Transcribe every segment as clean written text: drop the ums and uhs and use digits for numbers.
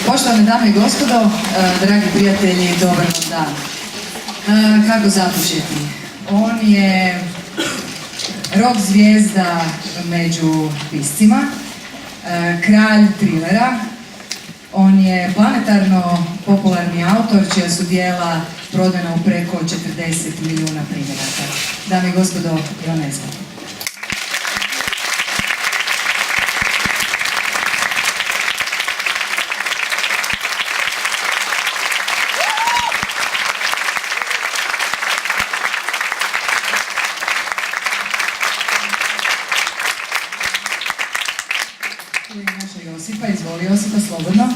Poštovane dame i gospodo, dragi prijatelji, dobar vam dan. Kako započeti? On je rock zvijezda među piscima, kralj trilera. On je planetarno popularni autor čija su djela prodana u preko 40 milijuna primjeraka. Dame i gospodo, Nesbø. Josipa, izvoli Josipa, slobodno.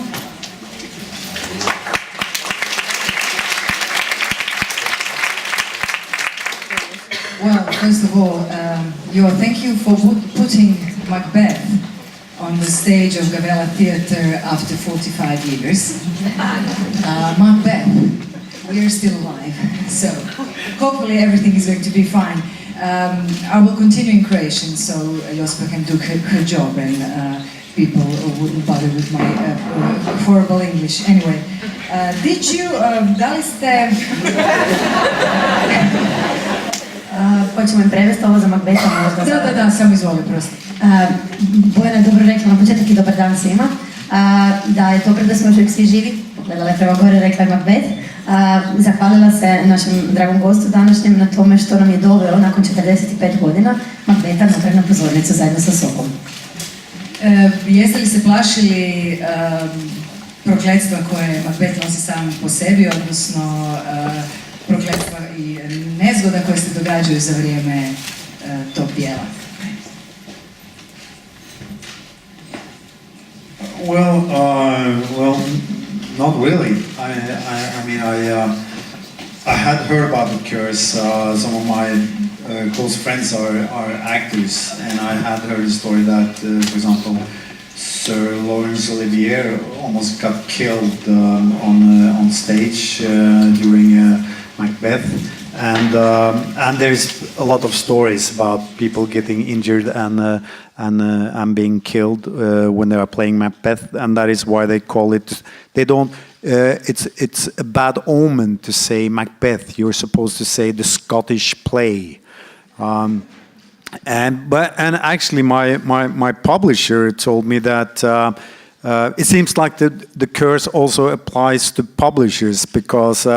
Well, first of all, thank you for putting Macbeth on the stage of Gavella Theatre after 45 years. Macbeth, we are still alive, so hopefully everything is going to be fine. I will continue in Croatian, so Josipa can do her job and people wouldn't bother with my horrible English. Anyway, da li ste... Hoćemo im prevesti ovo za Macbetha možda? Da, samo izvoli, prosto. Bojana je dobro rekla na početak i dobar dan svima. Da je dobro da smo još uvijek svi živi, pogledala je prema gore, rekla je Macbeth. Zahvalila se našem dragom gostu današnjem na tome što nam je doveo nakon 45 godina Macbetha natrag na pozornicu zajedno sa sobom. Jeste li se plašili prokletstva koje Macbeth nosi sam po sebi, odnosno prokletstva i nezgoda koje se događaju za vrijeme tog dijela? Well, not really. I had heard about the curse. Some of my close friends are actors, and I had heard the story that, for example, Sir Laurence Olivier almost got killed on stage during Macbeth, and there's a lot of stories about people getting injured and being killed when they are playing Macbeth, and that is why they call it. They don't. It's a bad omen to say Macbeth. You're supposed to say the Scottish play. And actually, my publisher told me that it seems like the curse also applies to publishers, because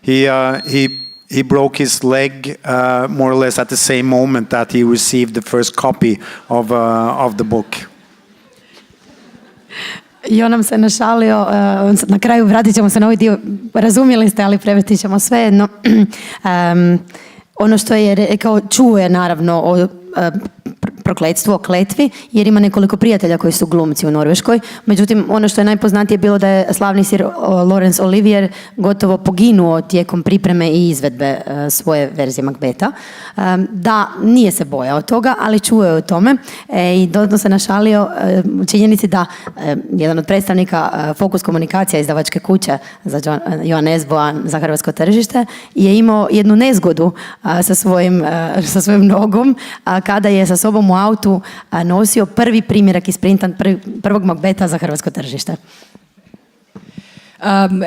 he broke his leg more or less at the same moment that he received the first copy of the book. I on nam se našalio, na kraju vratit ćemo se na ovaj dio, razumjeli ste, ali prevesti ćemo svejedno. Ono što je rekao, čuo je naravno o prokletstvu, o kletvi, jer ima nekoliko prijatelja koji su glumci u Norveškoj. Međutim, ono što je najpoznatije bilo da je slavni sir Laurence Olivier gotovo poginuo tijekom pripreme i izvedbe svoje verzije Macbetha. Da, nije se bojao toga, ali čuo je o tome i dodatno se našalio u činjenici da jedan od predstavnika Fokus komunikacija izdavačke kuće za Nesbøa za hrvatsko tržište je imao jednu nezgodu sa svojim nogom kada je sa sobom u autu nosio prvi primjerak isprintan prvog Macbetha za hrvatsko tržište.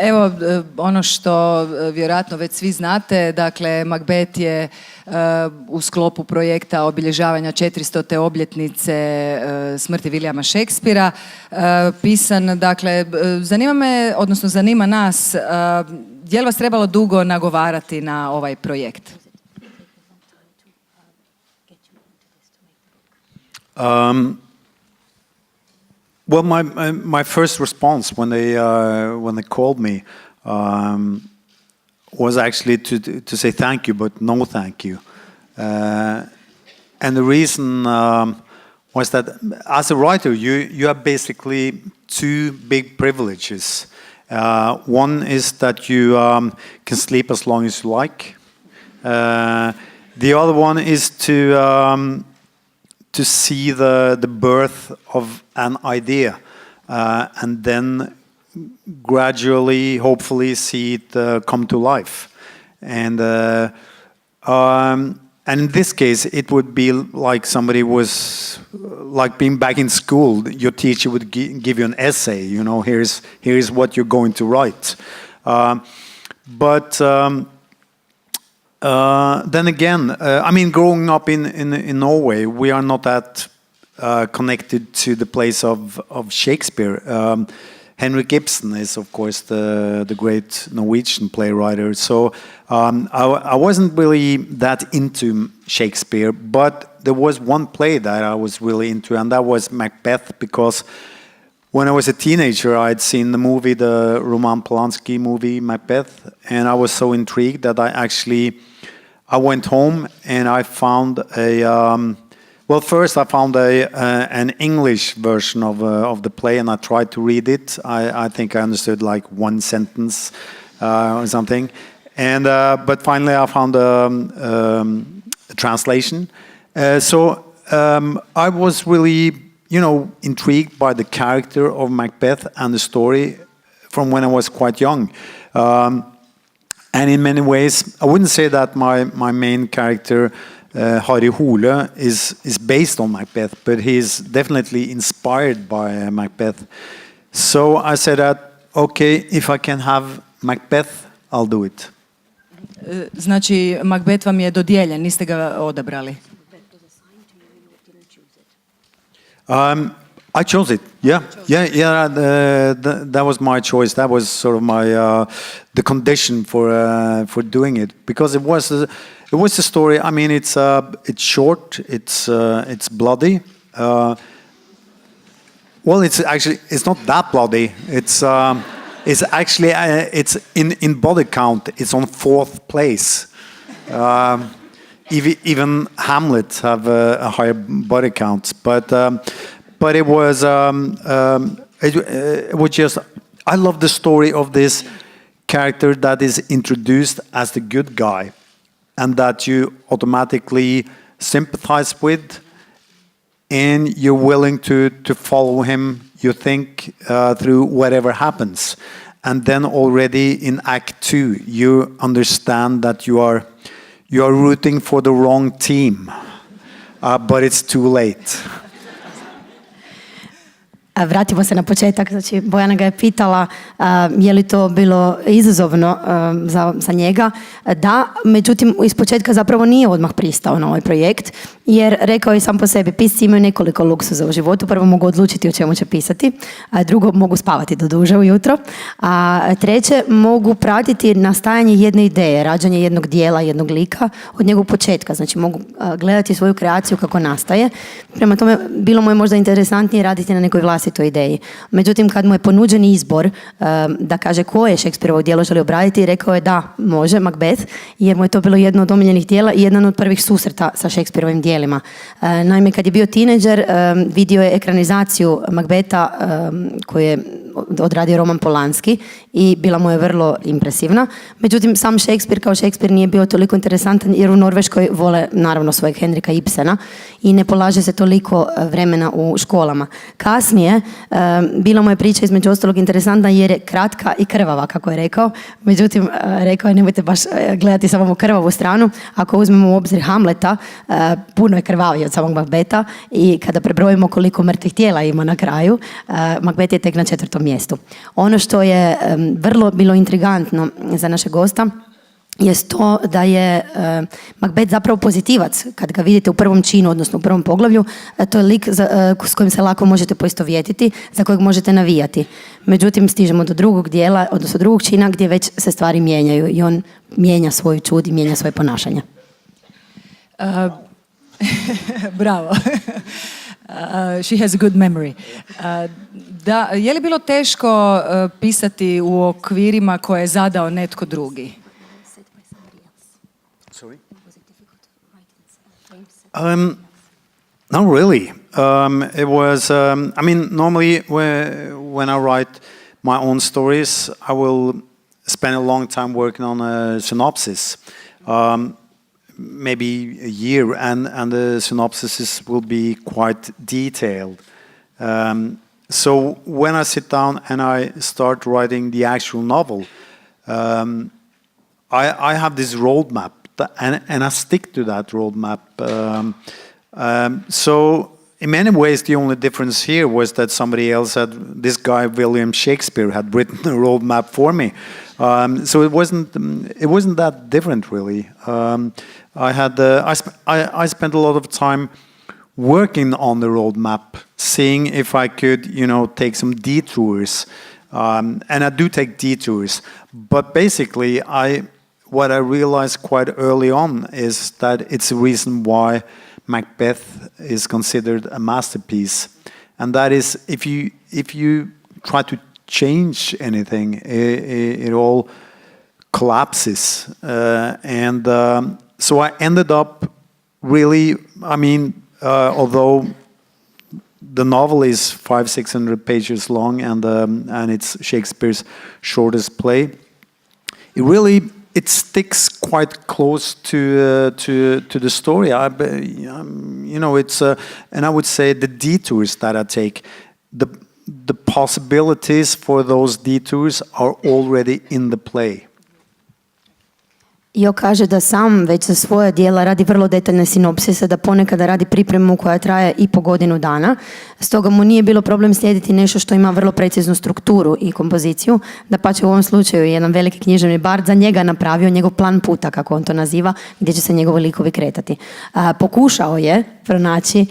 Evo, ono što vjerojatno već svi znate, dakle, Macbeth je u sklopu projekta obilježavanja 400. obljetnice smrti Williama Shakespearea pisan. Dakle, zanima nas, je li vas trebalo dugo nagovarati na ovaj projekt? Well, my first response when they called me was actually to say thank you, but no thank you. And the reason was that as a writer, you have basically two big privileges. One is that you can sleep as long as you like. The other one is to see the birth of an idea and then gradually, hopefully, see it come to life. And And in this case, it would be like somebody was like being back in school. Your teacher would give you an essay. You know, here's what you're going to write. But then again, I mean, growing up in Norway, we are not that connected to the place of Shakespeare. Henrik Ibsen is, of course, the great Norwegian playwright. So I wasn't really that into Shakespeare, but there was one play that I was really into, and that was Macbeth, because when I was a teenager, I'd seen the Roman Polanski movie Macbeth, and I was so intrigued that I went home and I found well, first I found an English version of the play, and I tried to read it. I think I understood like one sentence or something, and but finally I found a translation. So I was really, intrigued by the character of Macbeth and the story from when I was quite young. And in many ways, I wouldn't say that my main character, Harry Hole, is based on Macbeth, but he's definitely inspired by Macbeth. So I said that, okay, if I can have Macbeth, I'll do it. Znači, Macbeth vam je dodijeljen, niste ga odabrali? I chose it. Yeah. That was my choice. That was sort of my the condition for doing it, because it was a story. I mean, it's short. It's bloody. Well, it's not that bloody. It's actually it's in body count. It's on 4th place. Even Hamlet have a higher body count, but it was just, I love the story of this character that is introduced as the good guy, and that you automatically sympathize with, and you're willing to follow him, you think, through whatever happens. And then already in Act 2, you understand that you are rooting for the wrong team, but it's too late. Vratimo se na početak, znači Bojana ga je pitala je li to bilo izazovno za njega. Da, međutim iz početka zapravo nije odmah pristao na ovaj projekt, jer rekao je sam po sebi, pisci imaju nekoliko luksuza u životu. Prvo, mogu odlučiti o čemu će pisati, a drugo, mogu spavati do duže ujutro, a treće, mogu pratiti nastajanje jedne ideje, rađanje jednog dijela, jednog lika od njegovog početka. Znači mogu gledati svoju kreaciju kako nastaje. Prema tome, bilo mu je možda interesantnije raditi na nekoj vlastitoj ideji. Međutim, kad mu je ponuđen izbor da kaže koje Shakespearovo djelo želi obraditi, rekao je da, može, Macbeth, jer mu je to bilo jedno od omiljenih djela i jedan od prvih susreta sa Shakespearovim djelima. Naime, kad je bio tineđer, vidio je ekranizaciju Macbetha koju je odradio Roman Polanski i bila mu je vrlo impresivna. Međutim, sam Shakespeare kao Shakespeare nije bio toliko interesantan, jer u Norveškoj vole naravno svojeg Henrika Ibsena i ne polaže se toliko vremena u školama. Kasnije, bila mu je priča između ostalog interesantna jer je kratka i krvava, kako je rekao. Međutim, rekao je nemojte baš gledati samo u krvavu stranu. Ako uzmemo u obzir Hamleta, puno je krvaviji od samog Macbetha i kada prebrojimo koliko mrtvih tijela ima na kraju, Macbeth je tek na 4. mjestu. Ono što je vrlo bilo intrigantno za našeg gosta jest to da je Macbeth zapravo pozitivac. Kad ga vidite u prvom činu, odnosno u prvom poglavlju, to je lik s kojim se lako možete poistovjetiti, za kojeg možete navijati. Međutim, stižemo do drugog dijela, odnosno drugog čina gdje već se stvari mijenjaju i on mijenja svoju čud i mijenja svoje ponašanje. Bravo. She has a good memory. Da, je li bilo teško pisati u okvirima koje je zadao netko drugi? Sorry? Not really. It was, I mean, normally when I write my own stories, I will spend a long time working on a synopsis. Maybe a year, and the synopsis will be quite detailed. So when I sit down and I start writing the actual novel, I have this roadmap and I stick to that roadmap. So in many ways, the only difference here was that somebody else this guy William Shakespeare had written a roadmap for me. So it wasn't that different really. I spent a lot of time working on the roadmap, seeing if I could, take some detours. And I do take detours, but basically, what I realized quite early on is that it's a reason why Macbeth is considered a masterpiece, and that is if you try to change anything, it all collapses. So I ended up really, although the novel is 500-600 pages long and it's Shakespeare's shortest play, it sticks quite close to the story. And I would say the detours that I take, the possibilities for those detours are already in the play. Jo kaže da sam već za svoja djela radi vrlo detaljne sinopsise, da ponekada radi pripremu koja traje i po godinu dana. Stoga mu nije bilo problem slijediti nešto što ima vrlo preciznu strukturu i kompoziciju. Dapače, u ovom slučaju je jedan veliki književni bard za njega napravio njegov plan puta, kako on to naziva, gdje će se njegovi likovi kretati. Pokušao je pronaći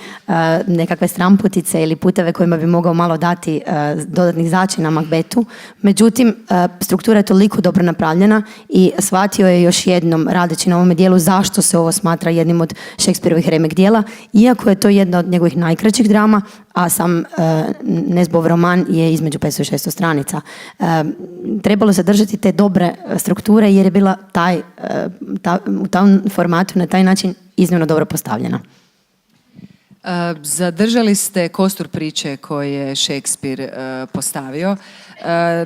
nekakve stramputice ili puteve kojima bi mogao malo dati dodatnih začina Macbethu. Međutim, struktura je toliko dobro napravljena i shvatio je još jednom, radeći na ovome dijelu, zašto se ovo smatra jednim od Shakespeareovih remek dijela, iako je to jedna od njegovih najkraćih drama, a sam Nesbøov roman je između 500 i 600 stranica. Trebalo se držati te dobre strukture jer je bila u tom formatu na taj način iznimno dobro postavljena. Zadržali ste kostur priče koji je Shakespeare postavio,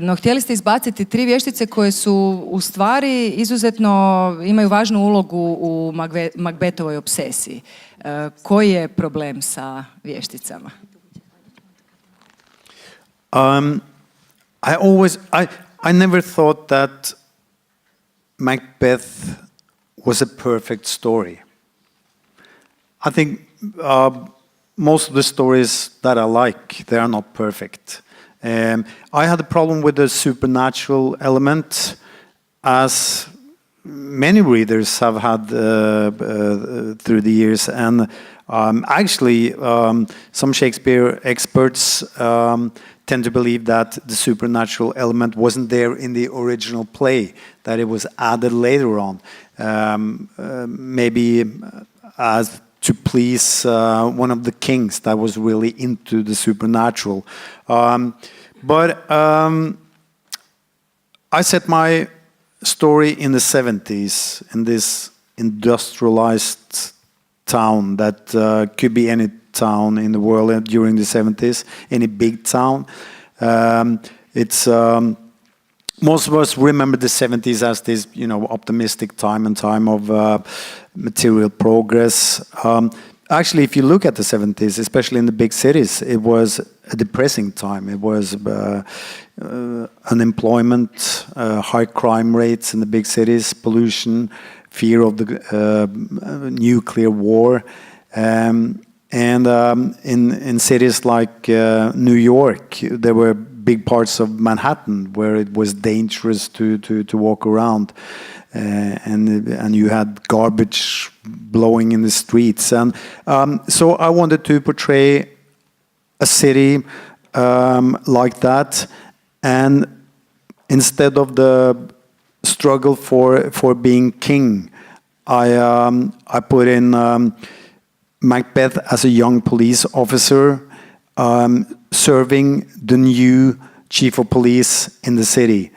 no htjeli ste izbaciti 3 vještice koje su u stvari izuzetno imaju važnu ulogu u Macbethovoj obsesiji. Koji je problem sa vješticama? I never thought that Macbeth was a perfect story. I think most of the stories that I like, they are not perfect. I had a problem with the supernatural element, as many readers have had through the years. And actually, some Shakespeare experts tend to believe that the supernatural element wasn't there in the original play, that it was added later on, maybe as to please one of the kings that was really into the supernatural. But I set my story in the 70s, in this industrialized town that could be any town in the world during the 70s, any big town. Most of us remember the 70s as this, optimistic time of material progress. Actually, if you look at the 70s, especially in the big cities, it was a depressing time. It was unemployment, high crime rates in the big cities, pollution, fear of the nuclear war. And in cities like New York, there were big parts of Manhattan where it was dangerous to walk around, and you had garbage blowing in the streets. And so I wanted to portray a city like that, and instead of the struggle for being king, I put in Macbeth as a young police officer, serving the new chief of police in the city,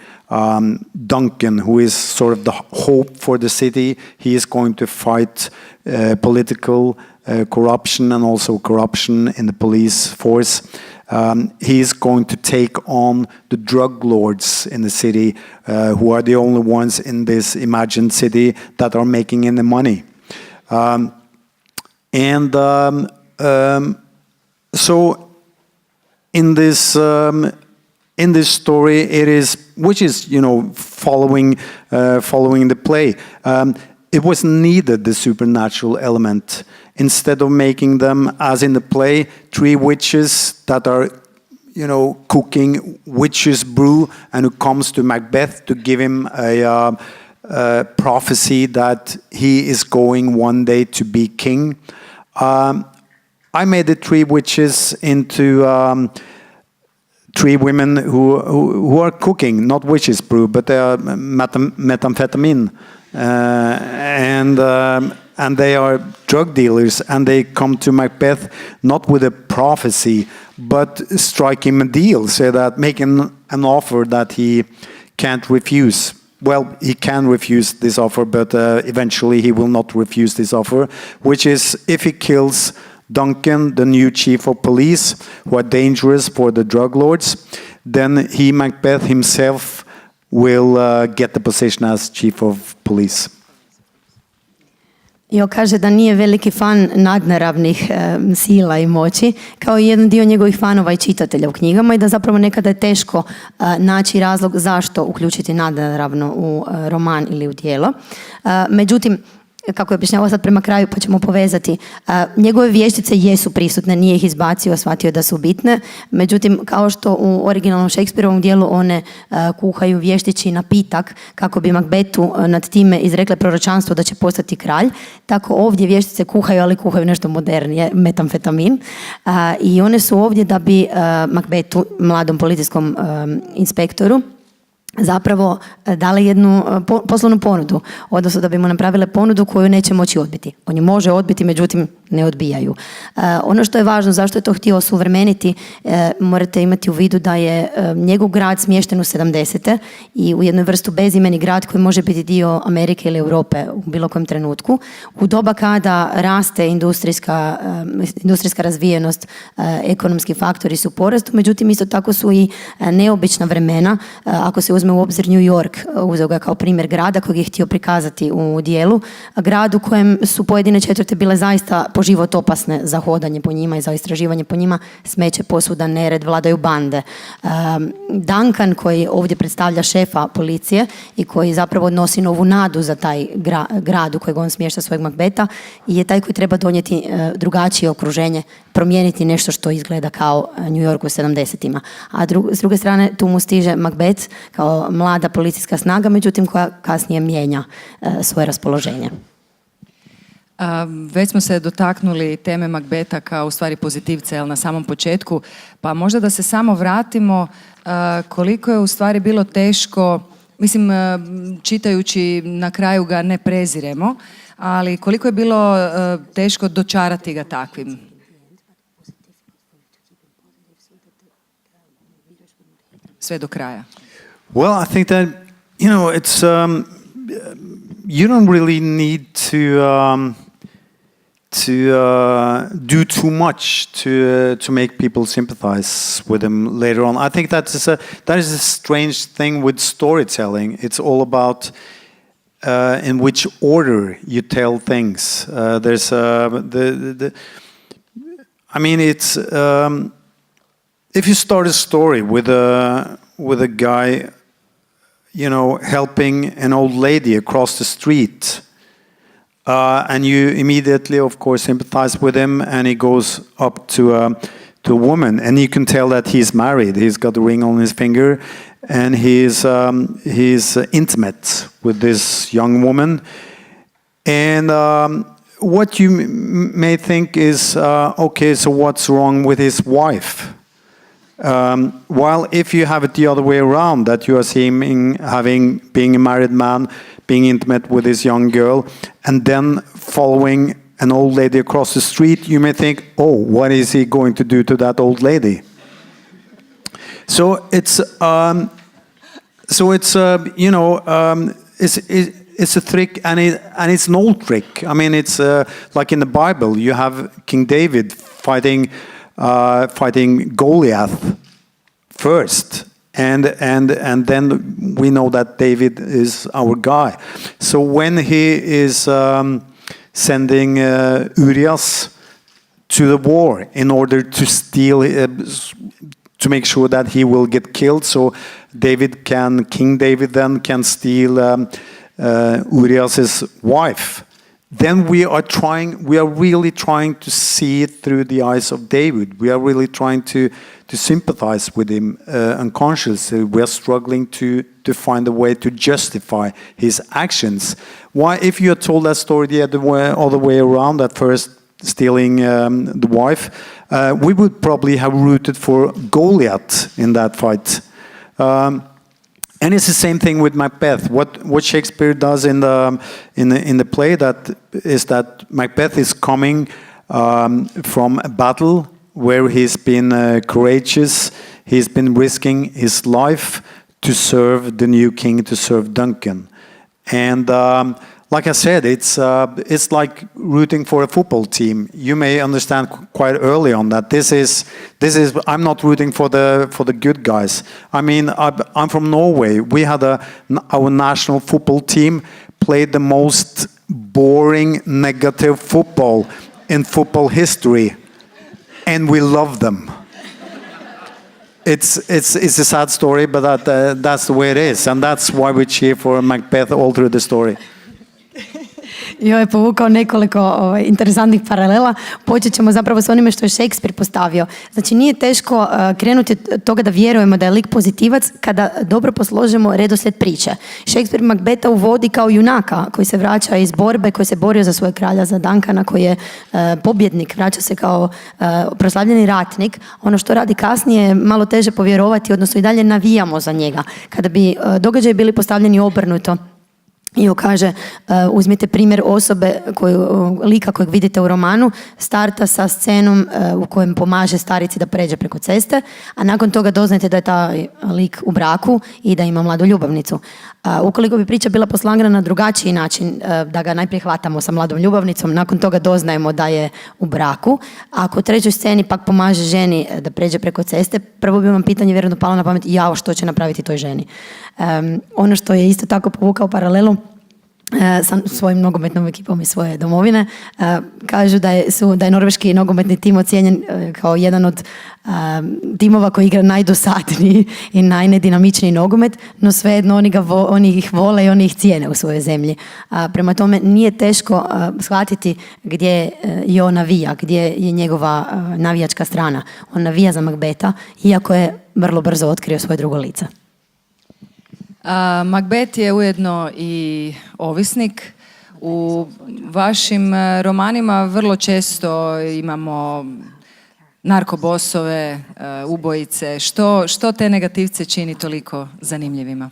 Duncan, who is sort of the hope for the city. He is going to fight political corruption and also corruption in the police force. He is going to take on the drug lords in the city, who are the only ones in this imagined city that are making any money. So in this story, it is, which is following the play. it was needed, the supernatural element. Instead of making them, as in the play, three witches that are, cooking witch's brew, and who comes to Macbeth to give him a prophecy that he is going one day to be king. I made the three witches into three women who are cooking, not witch's brew, but they are methamphetamine. And they are drug dealers, and they come to Macbeth not with a prophecy, but strike him a deal, say that, make an offer that he can't refuse. Well, he can refuse this offer, but eventually he will not refuse this offer, which is if he kills Duncan, the new chief of police, who are dangerous for the drug lords, then he, Macbeth himself, will get the position as chief of police. I on kaže da nije veliki fan nadnaravnih sila i moći, kao i jedan dio njegovih fanova i čitatelja u knjigama, i da zapravo nekada je teško naći razlog zašto uključiti nadnaravno u roman ili u djelo. Međutim, kako je objašnjavao sad prema kraju, pa ćemo povezati, njegove vještice jesu prisutne, nije ih izbacio, shvatio da su bitne, međutim, kao što u originalnom Shakespeareovom dijelu one kuhaju vještići napitak kako bi Macbethu nad time izrekle proročanstvo da će postati kralj, tako ovdje vještice kuhaju, ali kuhaju nešto modernije, metamfetamin, i one su ovdje da bi Macbethu, mladom policijskom inspektoru, zapravo dale jednu poslovnu ponudu, odnosno da bi mu napravile ponudu koju neće moći odbiti. On ju može odbiti, međutim ne odbijaju. Ono što je važno, zašto je to htio osuvremeniti, morate imati u vidu da je njegov grad smješten u 70. i u jednoj vrstu bezimeni grad koji može biti dio Amerike ili Europe u bilo kojem trenutku. U doba kada raste industrijska razvijenost, ekonomski faktori su u porastu, međutim isto tako su i neobična vremena. Ako se uzme u obzir New York, uzeo ga kao primjer grada kojeg je htio prikazati u dijelu, grad u kojem su pojedine četvrte bile zaista po život opasne za hodanje po njima i za istraživanje po njima, smeće posvuda, nered, vladaju bande. Duncan, koji ovdje predstavlja šefa policije i koji zapravo nosi novu nadu za taj grad u kojeg on smješta svojeg Macbetha, je taj koji treba donijeti drugačije okruženje, promijeniti nešto što izgleda kao New York u 70-ima. A s druge strane tu mu stiže Macbeth kao mlada policijska snaga, međutim koja kasnije mijenja svoje raspoloženje. Već smo se dotaknuli teme Macbetha kao u stvari pozitivca na samom početku, pa možda da se samo vratimo koliko je u stvari bilo teško, mislim čitajući na kraju ga ne preziremo, ali koliko je bilo teško dočarati ga takvim? Sve do kraja. Well, I think that, it's you don't really need to do too much to make people sympathize with him later on. I think that is a strange thing with storytelling. It's all about in which order you tell things. There's I mean, it's if you start a story with a guy, helping an old lady across the street, and you immediately, of course, sympathize with him, and he goes up to a woman, and you can tell that he's married. He's got a ring on his finger, and he's intimate with this young woman. And what you may think is, okay, so what's wrong with his wife? While if you have it the other way around, that you are seeing being a married man, being intimate with this young girl, and then following an old lady across the street, you may think, oh, what is he going to do to that old lady? So it's it's a trick, and it's an old trick. I mean, it's like in the Bible, you have King David fighting Goliath first, and then we know that David is our guy. So when he is sending Urias to the war in order to steal, to make sure that he will get killed, so King David then can steal Urias's wife, then we are really trying to see it through the eyes of David. We are really trying to sympathize with him unconsciously. We are struggling to find a way to justify his actions. Why, if you had told that story the other way around, at first stealing the wife, we would probably have rooted for Goliath in that fight. And it's the same thing with Macbeth. What Shakespeare does in the play is that Macbeth is coming from a battle where he's been courageous, he's been risking his life to serve the new king, to serve Duncan. And like I said, it's like rooting for a football team. You may understand quite early on that this is. I'm not rooting for the good guys. I mean, I'm from Norway. We had our national football team played the most boring, negative football in football history, and we love them. It's a sad story, but that's the way it is, and that's why we cheer for Macbeth all through the story. I je povukao nekoliko interesantnih paralela. Počet ćemo zapravo s onime što je Shakespeare postavio. Znači, nije teško krenuti od toga da vjerujemo da je lik pozitivac kada dobro posložimo redoslijed priče. Shakespeare Macbetha uvodi kao junaka koji se vraća iz borbe, koji se borio za svojeg kralja, za Duncana, koji je pobjednik, vraća se kao proslavljeni ratnik. Ono što radi kasnije je malo teže povjerovati, odnosno i dalje navijamo za njega. Kada bi događaji bili postavljeni obrnuto, i kaže, uzmite primjer osobe, lika kojeg vidite u romanu, starta sa scenom u kojem pomaže starici da pređe preko ceste, a nakon toga doznajete da je taj lik u braku i da ima mladu ljubavnicu. Ukoliko bi priča bila poslagana na drugačiji način, da ga najprije hvatamo sa mladom ljubavnicom, nakon toga doznajemo da je u braku, a ako u trećoj sceni pak pomaže ženi da pređe preko ceste, prvo bi vam pitanje vjerojatno palo na pamet, jao, što će napraviti toj ženi. Ono što je isto tako povukao paralelu sa svojim nogometnom ekipom iz svoje domovine, kažu da je norveški nogometni tim ocijenjen kao jedan od timova koji igra najdosadniji i najnedinamičniji nogomet, no svejedno oni ih vole i oni ih cijene u svojoj zemlji. Prema tome nije teško shvatiti gdje je on navija, gdje je njegova navijačka strana. On navija za Macbetha, iako je vrlo brzo otkrio svoje drugo lice. Macbeth je ujedno i ovisnik. U vašim romanima vrlo često imamo narkobosove, ubojice. Što te negativce čini toliko zanimljivima?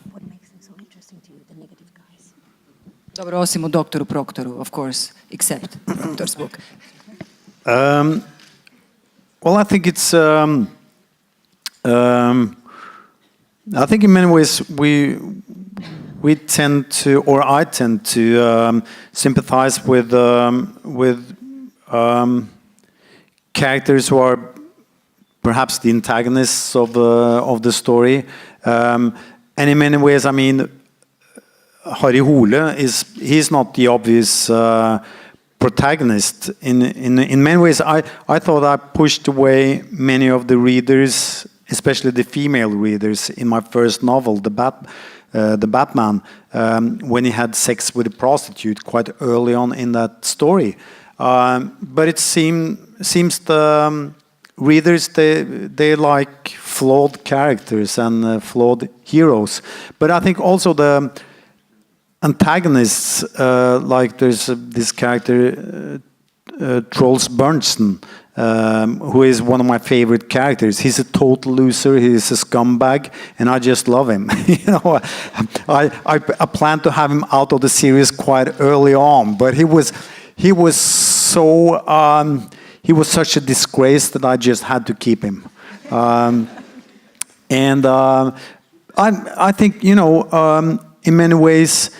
Dobro, osim u Doktoru Proktoru, of course, except Doctor's book. Well, I think it's... I think in many ways we tend to, or I tend to, sympathize with characters who are perhaps the antagonists of the story, and in many ways, I mean, Harry Hole he's not the obvious protagonist. In many ways, I thought I pushed away many of the readers, especially the female readers, in my first novel, The Batman, when he had sex with a prostitute quite early on in that story. But it seems the readers, they like flawed characters and flawed heroes. But I think also the antagonists, like there's this character, Troels Berntsen, who is one of my favorite characters. He's a total loser. He's a scumbag, and I just love him. You know, I planned to have him out of the series quite early on, but he was such a disgrace that I just had to keep him. I think, you know, in many ways,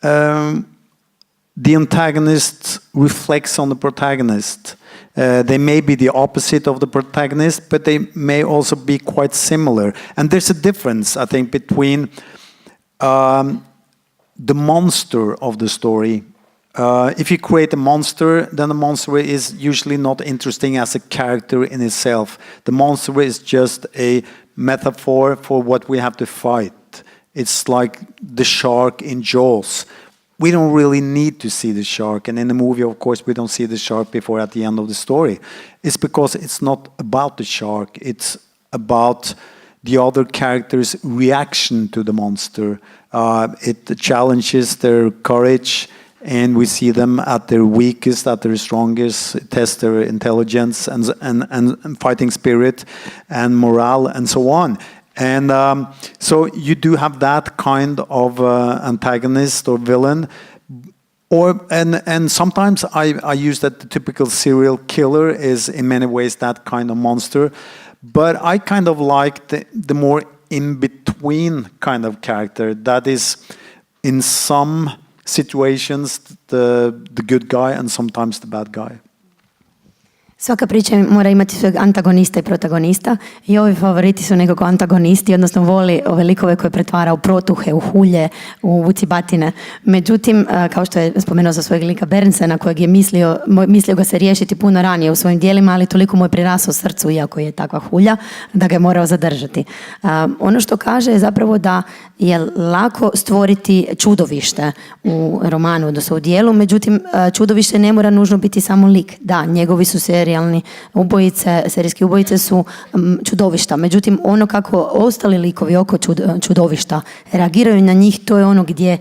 the antagonist reflects on the protagonist. They may be the opposite of the protagonist, but they may also be quite similar. And there's a difference, I think, between the monster of the story. If you create a monster, then the monster is usually not interesting as a character in itself. The monster is just a metaphor for what we have to fight. It's like the shark in Jaws. we don't really need to see the shark. And in the movie, of course, we don't see the shark before at the end of the story. It's because it's not about the shark. It's about the other characters' reaction to the monster. It challenges their courage, and we see them at their weakest, at their strongest. It tests their intelligence and fighting spirit and morale and so on. And so you do have that kind of antagonist or villain. And sometimes I use that the typical serial killer is in many ways that kind of monster. But I kind of like the more in-between kind of character that is in some situations the good guy and sometimes the bad guy. Svaka priča mora imati svog antagonista i protagonista i ovi favoriti su nekako antagonisti, odnosno voli ove likove koje pretvara u protuhe, u hulje, u vucibatine. Međutim, kao što je spomenuo za svojeg lika Bernsena, kojeg je mislio ga se riješiti puno ranije u svojim dijelima, ali toliko mu je prirasao srcu, iako je takva hulja, da ga je morao zadržati. Ono što kaže je zapravo da je lako stvoriti čudovište u romanu, odnosno u dijelu, međutim, čudovište ne mora nužno biti samo lik. Da, njegovi su serijski ubojice su čudovišta. Međutim, ono kako ostali likovi oko čudovišta reagiraju na njih, to je ono gdje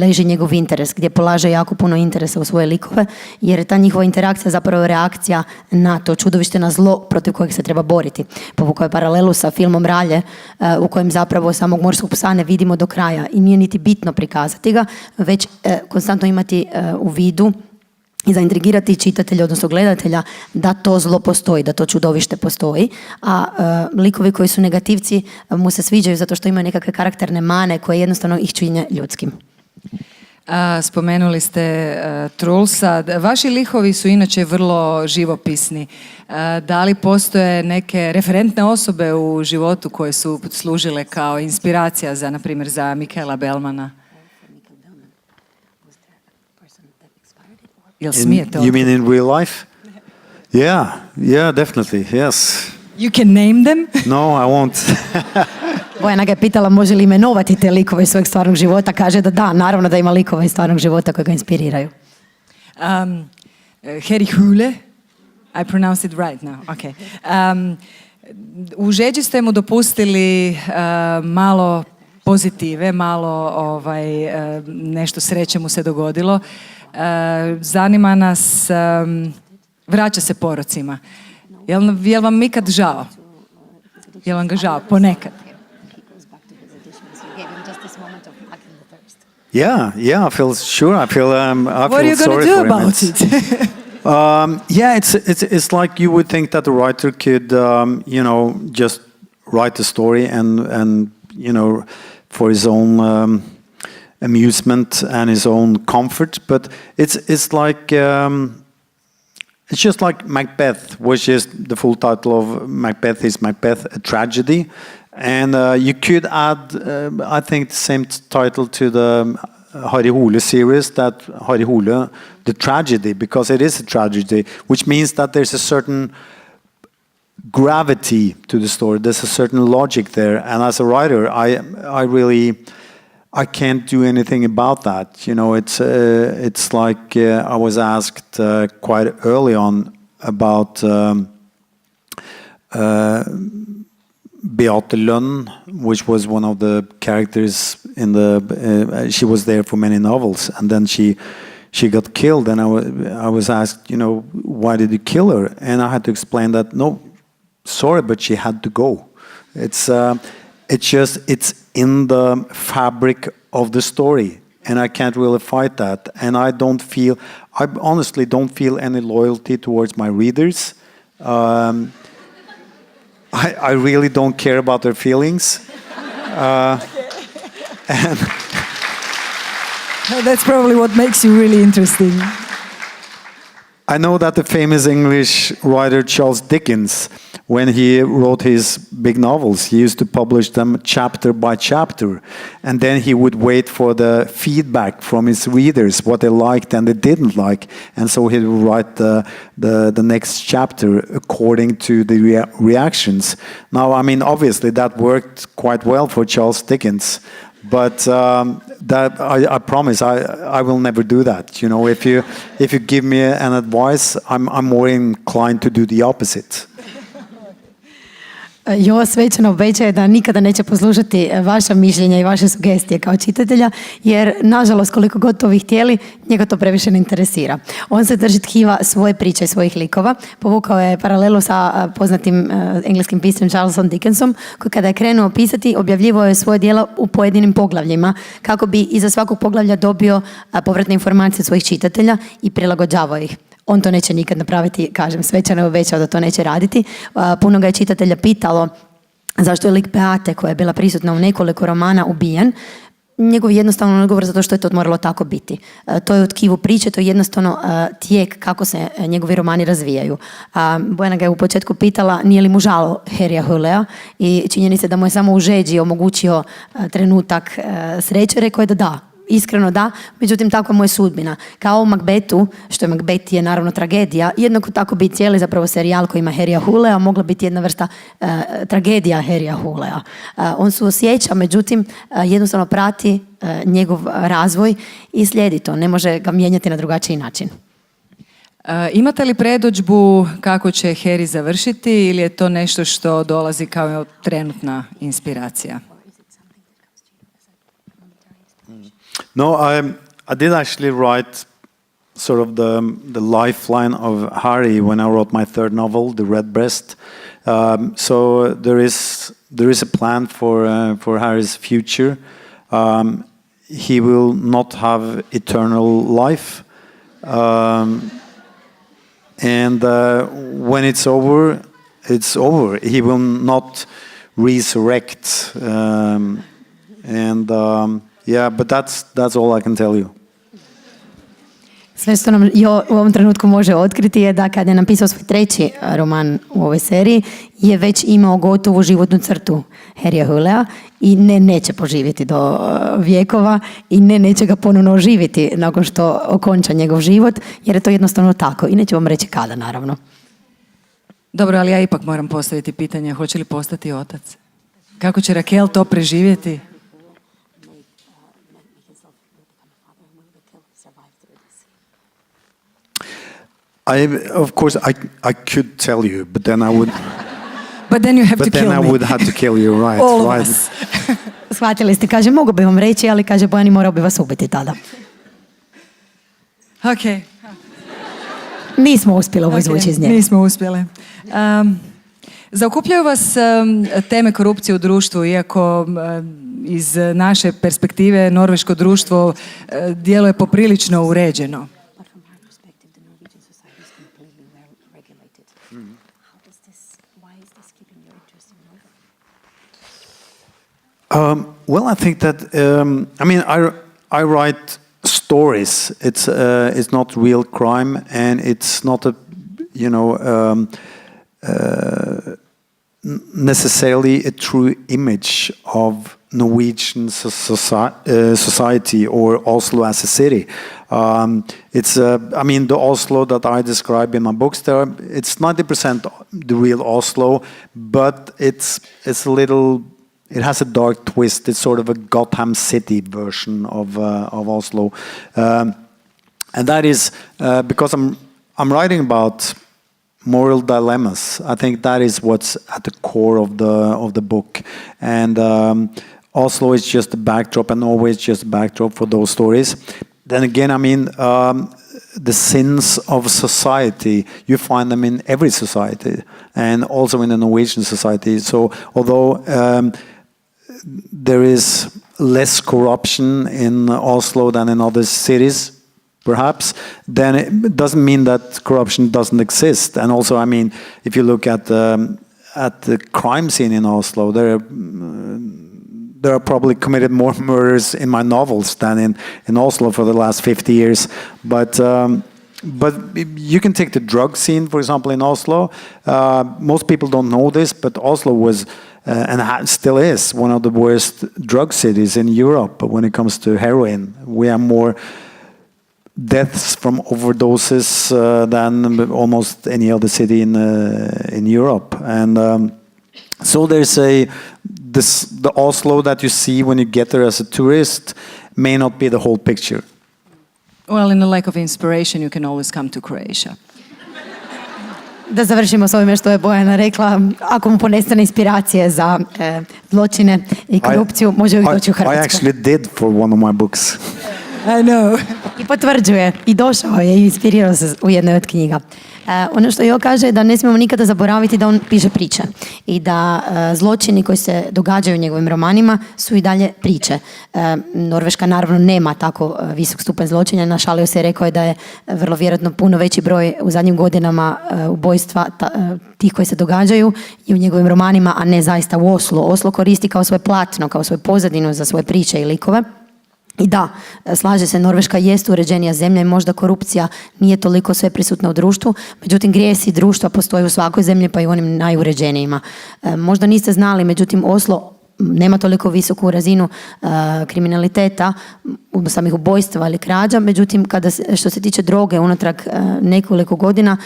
leži njegov interes, gdje polaže jako puno interesa u svoje likove, jer ta njihova interakcija zapravo reakcija na to čudovište, na zlo protiv kojeg se treba boriti. Povukao je paralelu sa filmom Ralje, u kojem zapravo samog morskog psa ne vidimo do kraja i nije niti bitno prikazati ga, već konstantno imati u vidu i zaintrigirati čitatelja, odnosno gledatelja, da to zlo postoji, da to čudovište postoji. A likovi koji su negativci mu se sviđaju zato što imaju nekakve karakterne mane koje jednostavno ih čine ljudskim. Spomenuli ste Trulsa. Vaši lihovi su inače vrlo živopisni. Da li postoje neke referentne osobe u životu koje su služile kao inspiracija za, na primjer, za Mikaela Bellmana? You mean in real life? Yeah, definitely, yes. You can name them? No, I won't. Bojana ga je pitala može li imenovati te likove iz svojeg stvarnog života. Kaže da, naravno da ima likova iz stvarnog života koji ga inspiriraju. Harry Hule, I pronounce it right now. Okay. U Žeđi ste mu dopustili malo pozitive, malo nešto sreće mu se dogodilo. Zanima nas, vraća se porocima. Jel vam ikad žao? Jel vam ga žao? Ponekad. Yeah, I feel What are you going to do about it? Yeah, it's like you would think that the writer could, just write a story and for his own amusement and his own comfort, but it's like it's just like Macbeth was just the full title of Macbeth is Macbeth, a tragedy, and you could add I think the same title to the Harry Hole series, that Harry Hole, the tragedy, because it is a tragedy, which means that there's a certain gravity to the story, there's a certain logic there, and as a writer I can't do anything about that. It's like I was asked quite early on about Beate Lønn, which was one of the characters in the. She was there for many novels, and then she got killed. And I was asked, why did you kill her? And I had to explain that no, sorry, but she had to go. It's in the fabric of the story, and I can't really fight that. And I honestly don't feel any loyalty towards my readers. I really don't care about their feelings. And that's probably what makes you really interesting. I know that the famous English writer Charles Dickens, when he wrote his big novels, he used to publish them chapter by chapter, and then he would wait for the feedback from his readers, what they liked and they didn't like, and so he would write the next chapter according to the reactions. Now, I mean, obviously that worked quite well for Charles Dickens, But that I promise I will never do that. You know, if you give me an advice, I'm more inclined to do the opposite. Jo svečano obećaje da nikada neće poslušati vaša mišljenja i vaše sugestije kao čitatelja, jer nažalost koliko god to vi htjeli, njega to previše ne interesira. On se drži tkiva svoje priče i svojih likova. Povukao je paralelu sa poznatim engleskim piscem Charlesom Dickensom, koji kada je krenuo pisati, objavljivao je svoje djela u pojedinim poglavljima, kako bi iza svakog poglavlja dobio povratne informacije od svojih čitatelja i prilagođavao ih. On to neće nikad napraviti, kažem, svečano je obećao da to neće raditi. Puno ga je čitatelja pitalo zašto je lik Beate, koja je bila prisutna u nekoliko romana, ubijen. Njegov jednostavno odgovor zato što je to moralo tako biti. To je u tkivu priče, to je jednostavno tijek kako se njegovi romani razvijaju. Bojana ga je u početku pitala nije li mu žao Harrya Hullea i činjenica da mu je samo u žeđi omogućio trenutak sreće, rekao je da da. Iskreno da, međutim takva mu je sudbina. Kao u Macbethu, što je Macbeth je naravno tragedija, jednako tako bi cijeli zapravo serijal koji ima Harrya Hullea mogla biti jedna vrsta tragedija Harrya Hullea. On suosjeća, međutim jednostavno prati njegov razvoj i slijedi to, ne može ga mijenjati na drugačiji način. Imate li predodžbu kako će Harry završiti ili je to nešto što dolazi kao trenutna inspiracija? No, I did actually write sort of the lifeline of Harry when I wrote my third novel, The Redbreast. So there is a plan for Harry's future. He will not have eternal life, and when it's over, it's over. He will not resurrect, yeah, but that's all I can tell you. Sve što nam Jo u ovom trenutku može otkriti je da kada je napisao svoj treći roman u ovoj seriji je već imao gotovu životnu crtu Harrya Hullea i neće poživjeti do vjekova i neće ga ponovno oživiti nakon što okonča njegov život, jer je to jednostavno tako i neću vam reći kada, naravno. Dobro, ali ja ipak moram postaviti pitanje, hoće li postati otac? Kako će Raquel to preživjeti? Of course, I could tell you, but then I would. But then you have to kill me. But then I would have to kill you, right? All of right. us. Shvatili ste, kaže, mogu bi vam reći, ali kaže, Bojani morao bi vas ubiti tada. Ok. Nismo uspjeli ovo izvući iz nje. Nismo uspjeli. Zaokupljaju vas teme korupcije u društvu, iako iz naše perspektive norveško društvo djeluje poprilično uređeno. Well, I think that I write stories. It's not real crime, and it's not necessarily a true image of Norwegian society or Oslo as a city. The Oslo that I describe in my books, it's 90% the real Oslo, but it's a little. It has a dark twist. It's sort of a Gotham City version of Oslo, and that is because I'm writing about moral dilemmas. I think that is what's at the core of the book, and Oslo is just a backdrop, and always just a backdrop for those stories. Then again, the sins of society, you find them in every society, and also in the Norwegian society. So although there is less corruption in Oslo than in other cities, perhaps, then it doesn't mean that corruption doesn't exist. And also, if you look at the crime scene in Oslo, there are probably committed more murders in my novels than in Oslo for the last 50 years. But you can take the drug scene, for example, in Oslo. Most people don't know this, but Oslo was and still is one of the worst drug cities in Europe when it comes to heroin. We have more deaths from overdoses than almost any other city in Europe. And So there's the Oslo that you see when you get there as a tourist may not be the whole picture. Well, in a lack of inspiration, you can always come to Croatia. Da završimo s ovime što je Bojana rekla, ako mu ponestane inspiracije za zločine i korupciju, može uvijek doći u Hrvatsku. I actually did for one of my books. I know. I potvrđuje. I došao je i inspirirao se u jednoj od knjiga. Ono što Jo kaže je da ne smijemo nikada zaboraviti da on piše priče i da zločini koji se događaju u njegovim romanima su i dalje priče. Norveška naravno nema tako visok stupanj zločina, našalio se i rekao je da je vrlo vjerojatno puno veći broj u zadnjim godinama ubojstva tih koji se događaju i u njegovim romanima, a ne zaista u Oslo. Oslo koristi kao svoje platno, kao svoju pozadinu za svoje priče i likove. I da, slaže se, Norveška jest uređenija zemlja i možda korupcija nije toliko sve prisutna u društvu, međutim grijesi društva postoje u svakoj zemlji pa i u onim najuređenijima. Možda niste znali, međutim Oslo nema toliko visoku razinu kriminaliteta, samih ubojstva ili krađa, međutim što se tiče droge unatrag nekoliko godina,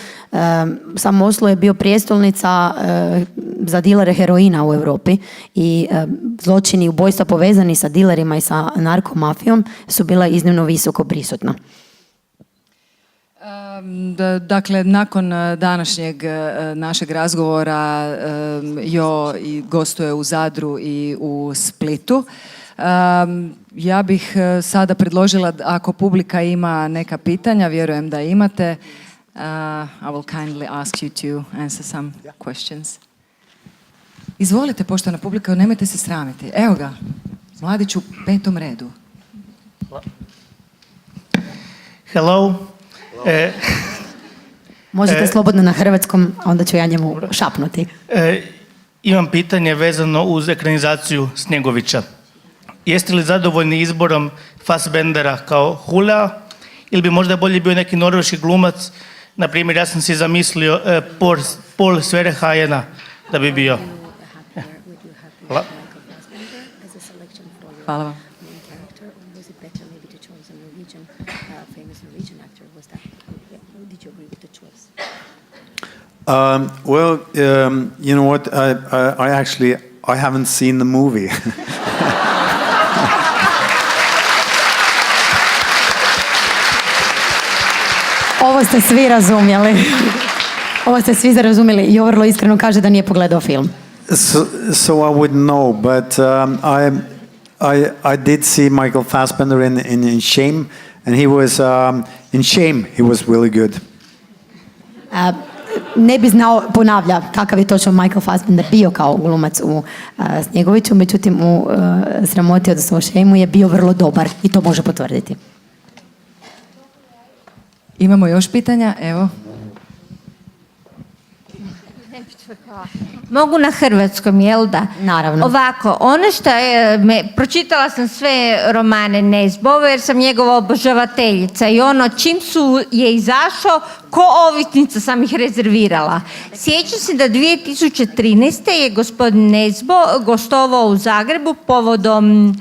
sam Oslo je bio prijestolnica za dilere heroina u Europi i zločini i ubojstva povezani sa dilerima i sa narkomafijom su bila iznimno visoko prisutna. Dakle, nakon današnjeg našeg razgovora Jo gostuje u Zadru i u Splitu. Ja bih sada predložila, ako publika ima neka pitanja, vjerujem da imate, I will kindly ask you to answer some questions. Izvolite, poštovana publika, nemojte se sramiti. Evo ga, mladić u 5. redu. Hello. Možete slobodno na hrvatskom, a onda ću ja njemu šapnuti. Imam pitanje vezano uz ekranizaciju Snjegovića. Jeste li zadovoljni izborom Fassbendera kao Hulea ili bi možda bolje bio neki norveški glumac? Na primjer, ja sam si zamislio Paul Sverhajena da bi bio. Hvala. Hvala vam. You know what? I haven't seen the movie. Ovo ste svi razumjeli. Ovo ste svi razumjeli. Jo vrlo iskreno kaže da nije pogledao film. So I wouldn't know, but I did see Michael Fassbender in Shame, and he was in Shame. He was really good. Ne bi znao, ponavlja, kakav je točno Michael Fassbender bio kao glumac u Snjegoviću, međutim u Sramoti, odnosno u Shame-u je bio vrlo dobar i to može potvrditi. Imamo još pitanja? Evo. Mogu na hrvatskom, jel da? Naravno. Ovako, ono što je, pročitala sam sve romane Nesbø jer sam njegova obožavateljica i ono čim je izašao, ko ovisnica sam ih rezervirala. Sjećam se da 2013. je gospodin Nesbø gostovao u Zagrebu povodom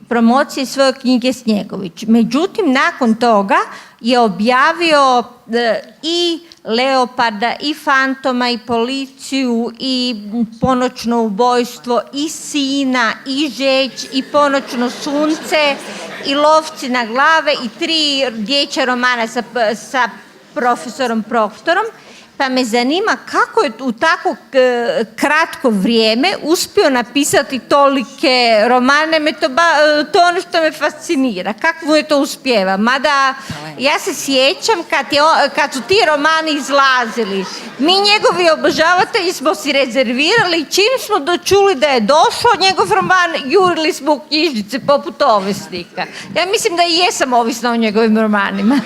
promocije svoje knjige Snjegović. Međutim, nakon toga je objavio i Leoparda, i Fantoma, i Policiju, i Ponoćno ubojstvo, i Sina, i Žeć, i Ponoćno sunce, i Lovci na glave, i 3 dječja romana sa profesorom Proktorom. Pa me zanima kako je u tako kratko vrijeme uspio napisati tolike romane, to ono što me fascinira, kako mu je to uspjeva. Mada ja se sjećam kad su ti romani izlazili, mi njegovi obožavatelji smo si rezervirali, čim smo dočuli da je došao njegov roman, jurili smo u knjižnice poput ovisnika. Ja mislim da i jesam ovisna o njegovim romanima.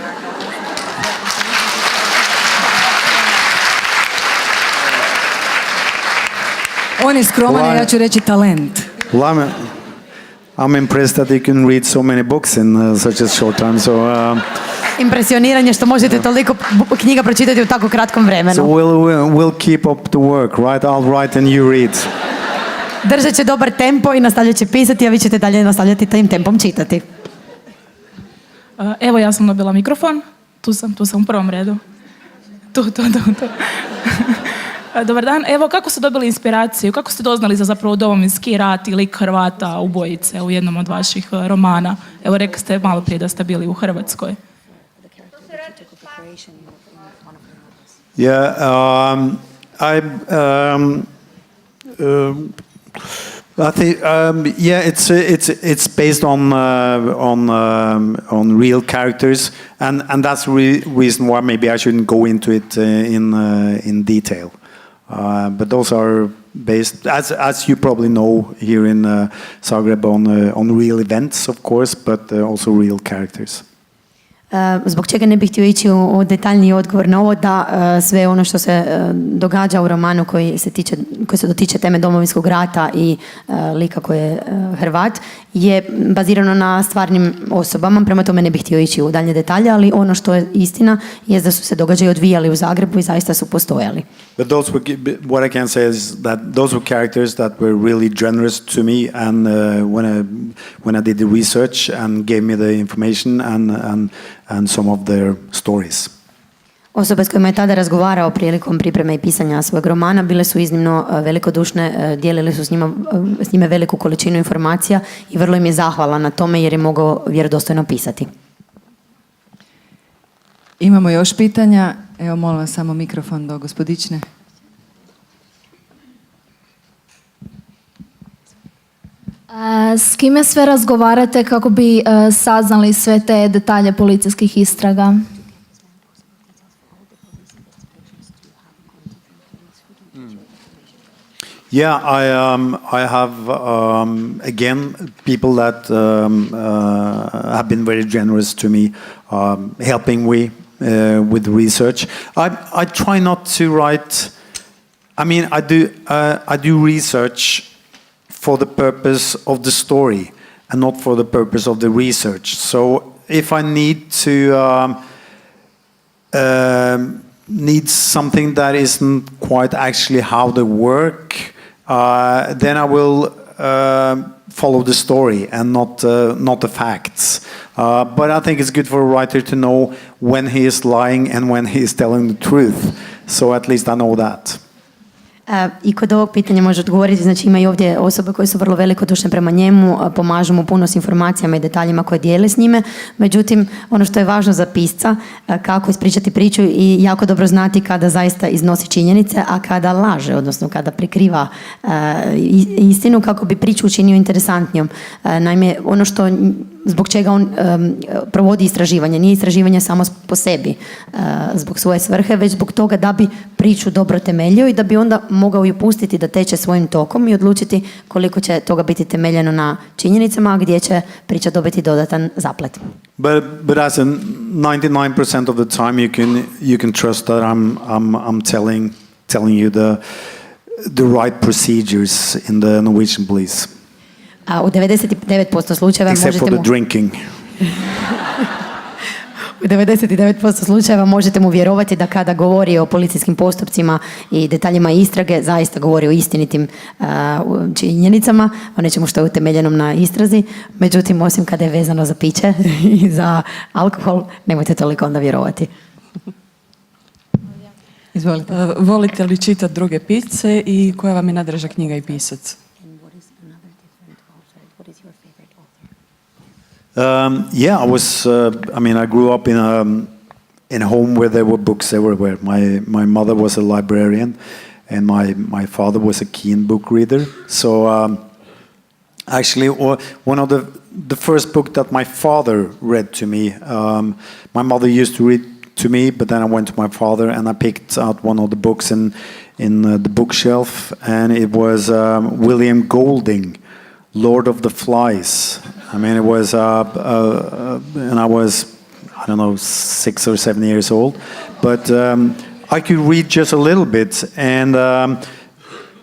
On je skroman, ja ću reći talent. Well, I'm impressed that you can read so many books in such a short time. Impresioniranje što možete toliko knjiga pročitati u tako kratkom vremenu. So we'll keep up the work, right? I'll write and you read. Držat će dobar tempo i nastavljat će pisati, a vi ćete dalje nastavljati tim tempom čitati. Evo, ja sam dobila mikrofon. Tu sam u prvom redu. Tu. Dobar dan. Evo, kako ste dobili inspiraciju? Kako ste doznali za zapravo Domovinski rat i lik Hrvata ubojice u jednom od vaših romana? Evo, rekli ste malo prije da ste bili u Hrvatskoj. Yeah, I think yeah, it's based on real characters, and that's the reason why maybe I shouldn't go into it in detail. But those are based, as you probably know, here in Zagreb on real events, of course, but also real characters. Zbog čega ne bih htio ići u detaljniji odgovor na ovo, da sve ono što se događa u romanu koji se dotiče teme Domovinskog rata i lika koji je Hrvat je bazirano na stvarnim osobama, prema tome ne bih htio ići u daljnje detalje, ali ono što je istina je da su se događaji odvijali u Zagrebu i zaista su postojali. But what I can say is that those were characters that were really generous to me, and when I did the research and gave me the information and some of their stories. Osobe s kojima je tada razgovarao prilikom pripreme i pisanja svog romana bile su iznimno velikodušne, dijelili su s njime veliku količinu informacija i vrlo im je zahvala na tome jer je mogao vjerodostojno pisati. Imamo još pitanja. Evo, molim vas samo mikrofon do gospodične. S kime sve razgovarate kako bi saznali sve te detalje policijskih istraga? Yeah, I have again people that have been very generous to me, helping me with research. I try not to write. I mean, I do research for the purpose of the story and not for the purpose of the research. So if I need to need something that isn't quite actually how they work, then I will follow the story and not the facts. But I think it's good for a writer to know when he is lying and when he is telling the truth. So at least I know that. I kod ovog pitanja može odgovoriti, znači ima i ovdje osobe koje su vrlo velikodušne prema njemu, pomažu mu puno s informacijama i detaljima koje dijele s njime, međutim ono što je važno za pisca, kako ispričati priču i jako dobro znati kada zaista iznosi činjenice, a kada laže, odnosno kada prikriva istinu kako bi priču učinio interesantnijom. Naime, ono što zbog čega on provodi istraživanje. Nije istraživanje samo po sebi zbog svoje svrhe, već zbog toga da bi priču dobro temeljio i da bi onda mogao ju pustiti da teče svojim tokom i odlučiti koliko će toga biti temeljeno na činjenicama, a gdje će priča dobiti dodatan zaplet. But as in 99% of the time you can trust that I'm telling you the right procedures in the Norwegian police. A u 99% slučajeva Except for the drinking. U 99% slučajeva možete mu vjerovati da kada govori o policijskim postupcima i detaljima istrage, zaista govori o istinitim činjenicama, o nečemu što je utemeljenom na istrazi. Međutim, osim kada je vezano za piće i za alkohol, nemojte toliko onda vjerovati. Izvolite. Volite li čitati druge pisce i koja vam je najdraža knjiga i pisac? Yeah, I grew up in a home where there were books everywhere. My mother was a librarian, and my father was a keen book reader. So actually, one of the first book that my father read to me, my mother used to read to me, but then I went to my father and I picked out one of the books in the bookshelf, and it was William Golding, Lord of the Flies. I mean, it was, and I was, I don't know, 6 or 7 years old, but I could read just a little bit, and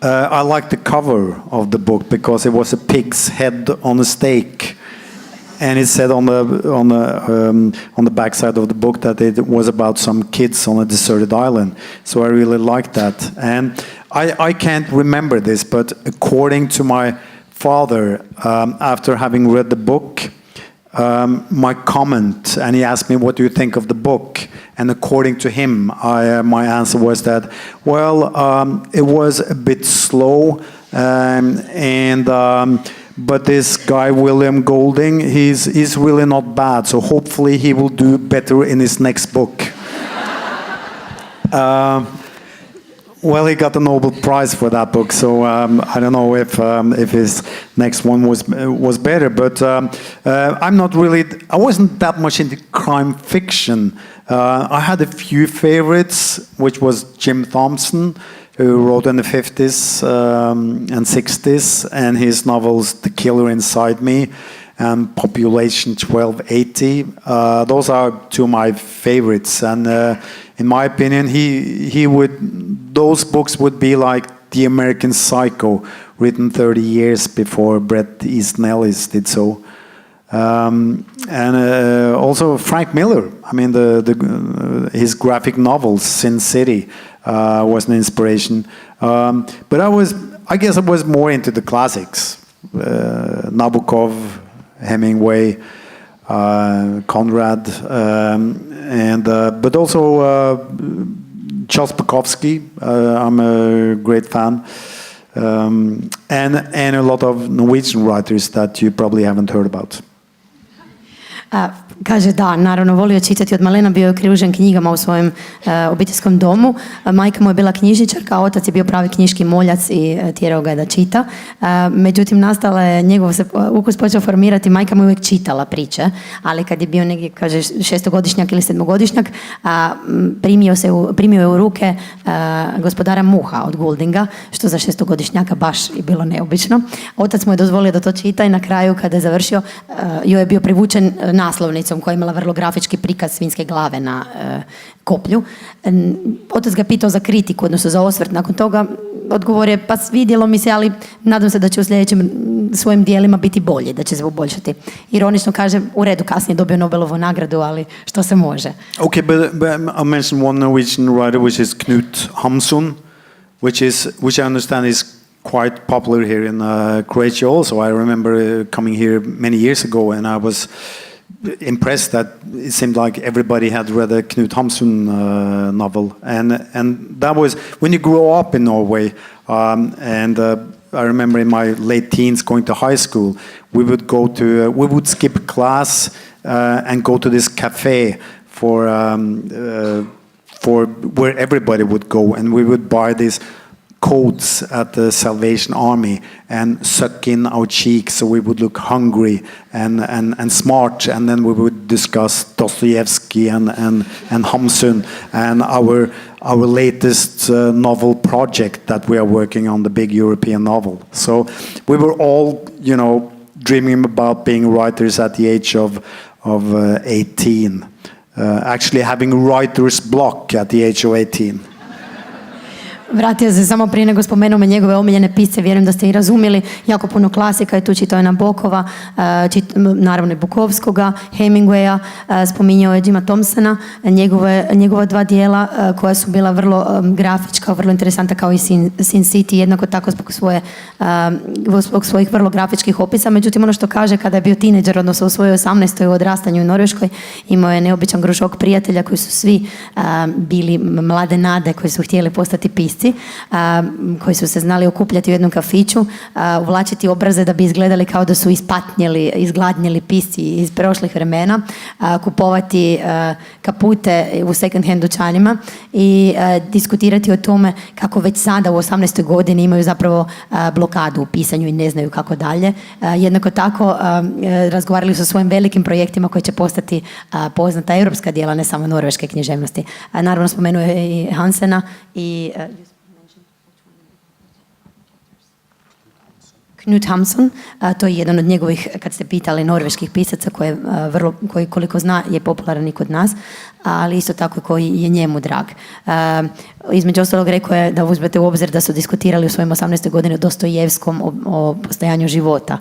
I liked the cover of the book because it was a pig's head on a stake, and it said on the back side of the book that it was about some kids on a deserted island. So I really liked that, and I can't remember this, but according to my father, after having read the book, my comment, and he asked me, "What do you think of the book?" And according to him, my answer was that, well, it was a bit slow, but this guy William Golding, he's really not bad. So hopefully he will do better in his next book. Well, he got a Nobel Prize for that book, so I don't know if his next one was better. But I wasn't that much into crime fiction. I had a few favorites, which was Jim Thompson, who wrote in the 50s and 60s, and his novels "The Killer Inside Me" and "Population 1280." Those are two of my favorites, and in my opinion, those books would be like The American Psycho, written 30 years before Bret Easton Ellis did so. Also Frank Miller. I mean, his graphic novels, Sin City, was an inspiration. But I guess I was more into the classics. Nabokov, Hemingway, Conrad, but also Charles Bukowski. I'm a great fan. And a lot of Norwegian writers that you probably haven't heard about. Kaže da, naravno volio čitati od malena, bio je okružen knjigama u svojem obiteljskom domu. Majka mu je bila knjižničarka, a otac je bio pravi knjiški moljac i tjerao ga je da čita. Međutim, nastala je njegov se ukus počeo formirati, majka mu je uvijek čitala priče, ali kad je bio negdje, kaže, 6-godišnjak ili 7-godišnjak, primio je u ruke Gospodara Muha od Gouldinga, što za 6-godišnjaka baš je bilo neobično. Otac mu je dozvolio da to čita i na kraju, kada je završio, joj je bio privučen naslovnicom koja je imala vrlo grafički prikaz svinjske glave na koplju. Otac ga pitao za kritiku, odnosno za osvrt. Nakon toga odgovor je, pa svidjelo mi se, ali nadam se da će u sljedećim svojim dijelima biti bolji, da će se poboljšati. Ironično kaže, u redu, kasnije dobio Nobelovu nagradu, ali što se može. Okay, but I'll mention one Norwegian writer, which is Knut Hamsun, which I understand is quite popular here in Croatia also. I remember coming here many years ago, and I was impressed that it seemed like everybody had read a Knut Hamsun novel, and that was when you grow up in Norway. I remember in my late teens going to high school, we would skip class and go to this cafe for where everybody would go, and we would buy these coats at the Salvation Army and suck in our cheeks so we would look hungry and smart, and then we would discuss Dostoevsky and Hamsun and our latest novel project that we are working on, the big European novel. So we were all, dreaming about being writers at the age of 18. Actually having writer's block at the age of 18. Vratio se samo prije nego spomenuo njegove omiljene pisce, vjerujem da ste i razumjeli, jako puno klasika je tu, čitao je Nabokova, naravno i Bukovskoga, Hemingwaya, spominjao je Jima Thompsona, njegova dva dijela koja su bila vrlo grafička, vrlo interesanta kao i Sin City, jednako tako zbog svojih vrlo grafičkih opisa. Međutim, ono što kaže, kada je bio tineđer, odnosno u svojoj 18. u odrastanju u Norveškoj, imao je neobičan grušok prijatelja koji su svi bili mlade nade, koji su htjeli postati pisci, koji su se znali okupljati u jednom kafiću, uvlačiti obraze da bi izgledali kao da su izgladnjeli pisci iz prošlih vremena, kupovati kapute u second hand dućanima i diskutirati o tome kako već sada u 18. godini imaju zapravo blokadu u pisanju i ne znaju kako dalje. Jednako tako razgovarali su o svojim velikim projektima koji će postati poznata europska djela, ne samo norveške književnosti. Naravno spomenuo je i Hansena i Knut Hamsun, to je jedan od njegovih, kad ste pitali, norveških pisaca koji koliko zna je popularan i kod nas, ali isto tako koji je njemu drag. Između ostalog rekao je da uzmete u obzir da su diskutirali u svojim 18. godini o Dostojevskom, o postojanju života.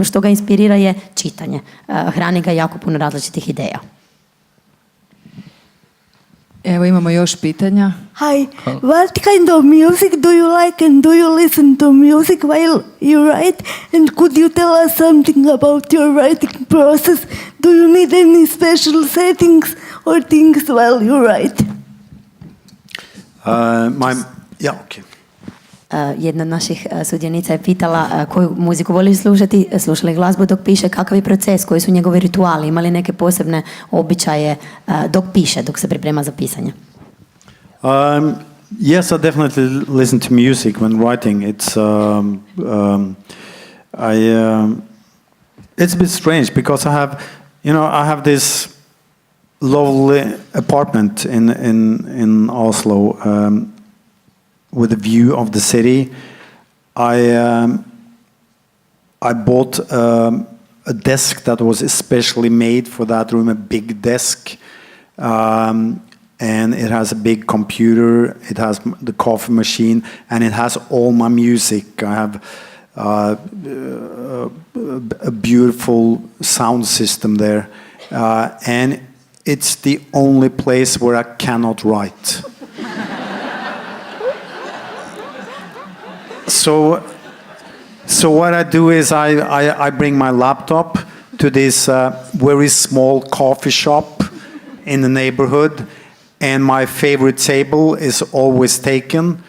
Što ga inspirira je čitanje. Hrani ga jako puno različitih ideja. Evo imamo još pitanja. Hi, what kind of music do you like and do you listen to music while you write? And could you tell us something about your writing process? Do you need any special settings or things while you write? Okay. Jedna od naših sudionica je pitala koju muziku voli slušati, slušali glazbu dok piše, kakav je proces, koji su njegovi rituali, ima li neke posebne običaje dok piše, dok se priprema za pisanje? Yes, I definitely listen to music when writing. It's a bit strange because I have this lovely apartment in Oslo with a view of the city. I bought a desk that was especially made for that room, a big desk. And it has a big computer, it has the coffee machine, and it has all my music. I have a beautiful sound system there. And it's the only place where I cannot write. So what I do is I bring my laptop to this very small coffee shop in the neighborhood, and my favorite table is always taken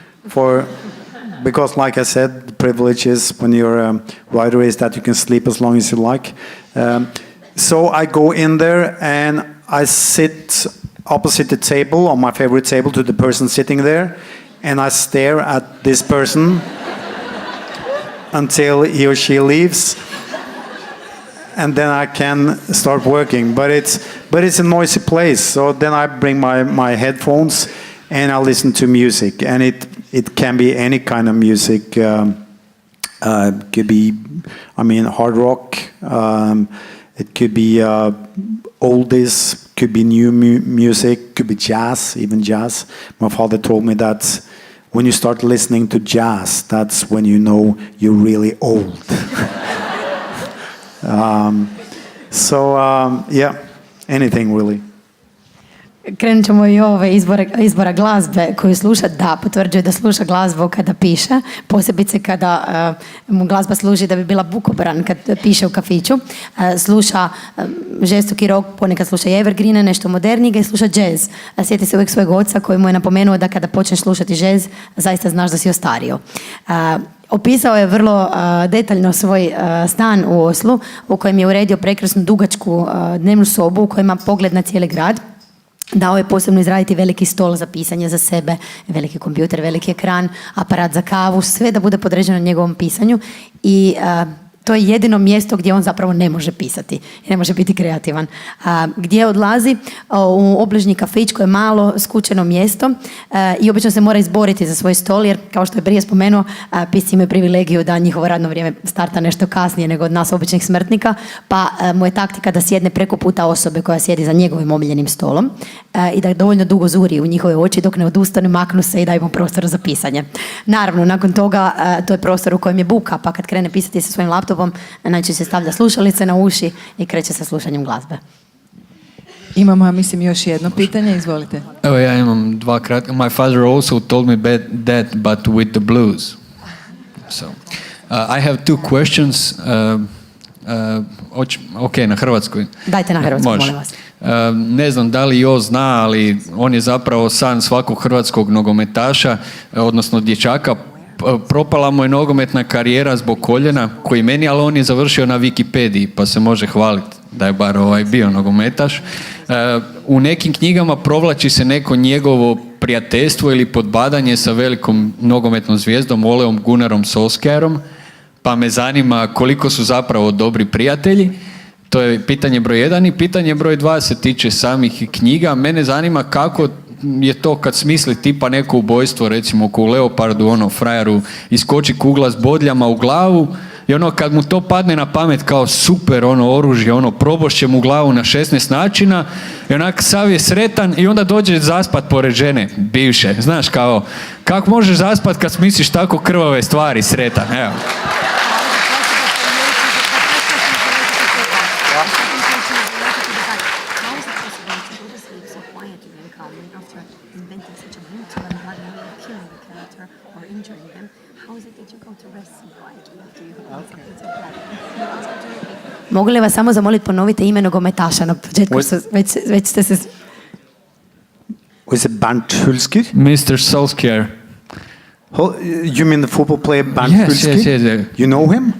because, like I said, the privilege is when you're a writer is that you can sleep as long as you like. So I go in there and I sit opposite the table, on my favorite table, to the person sitting there, and I stare at this person until he or she leaves, and then I can start working. But it's a noisy place, so then I bring my headphones and I listen to music, and it can be any kind of music. Could be, hard rock. It could be oldies. Could be new music. Could be jazz, even jazz. My father told me that when you start listening to jazz, that's when you know you're really old. Anything really. Krenut ćemo i izbora glazbe koju sluša. Da, potvrđuje da sluša glazbu kada piše, posebice kada mu glazba služi da bi bila bukobran kad piše u kafiću. Sluša žestoki rock, ponekad sluša evergreene, nešto modernijega, i sluša jazz. Sjeti se uvijek svojeg oca koji mu je napomenuo da kada počneš slušati jazz, zaista znaš da si ostario. Opisao je vrlo detaljno svoj stan u Oslu, u kojem je uredio prekrasnu dugačku dnevnu sobu u kojoj ima pogled na cijeli grad. Dao je posebno izraditi veliki stol za pisanje za sebe, veliki kompjuter, veliki ekran, aparat za kavu, sve da bude podređeno njegovom pisanju, i to je jedino mjesto gdje on zapravo ne može pisati i ne može biti kreativan. Gdje odlazi? U obližnji kafić koje je malo, skučeno mjesto, i obično se mora izboriti za svoj stol, jer kao što je prije spomenuo, pisci imaju privilegiju da njihovo radno vrijeme starta nešto kasnije nego od nas običnih smrtnika, pa mu je taktika da sjedne preko puta osobe koja sjedi za njegovim omiljenim stolom i da dovoljno dugo zuri u njihove oči dok ne odustane, maknu se i daju mu prostor za pisanje. Naravno, nakon toga to je prostor u kojem je buka, pa kad krene pisati sa svojim laptopom, najčešće se stavlja slušalice na uši i kreće sa slušanjem glazbe. Imamo, ja mislim, još jedno pitanje, izvolite. Evo, ja imam dva kratka. My father also told me that, but with the blues. So, I have two questions. Na hrvatskoj. Dajte na hrvatskoj, molim vas. Ne znam da li Jo zna, ali on je zapravo san svakog hrvatskog nogometaša, odnosno dječaka. Propala mu je nogometna karijera zbog koljena, koji meni, ali on je završio na Wikipediji, pa se može hvaliti da je bar bio nogometaš. U nekim knjigama provlači se neko njegovo prijateljstvo ili podbadanje sa velikom nogometnom zvijezdom Oleom Gunnarom Solskjaerom, pa me zanima koliko su zapravo dobri prijatelji. To je pitanje broj 1. I pitanje broj 2 se tiče samih knjiga. Mene zanima kako je to kad smisli tipa neko ubojstvo, recimo ko u Leopardu, frajeru iskoči kugla s bodljama u glavu, i kad mu to padne na pamet kao super oružje, probošće mu glavu na 16 načina, i sav je sretan i onda dođe zaspat pored žene, bivše. Znaš, kako možeš zaspat kad smisliš tako krvave stvari, sretan, evo. Mogu li vas samo zamoliti, ponovite ime nogometaša na početku, već ste se... Was it Bernd Hulsker? Mr. Solskjaer. You mean the football player Bernd Yes, Hulsker? yes. You know him?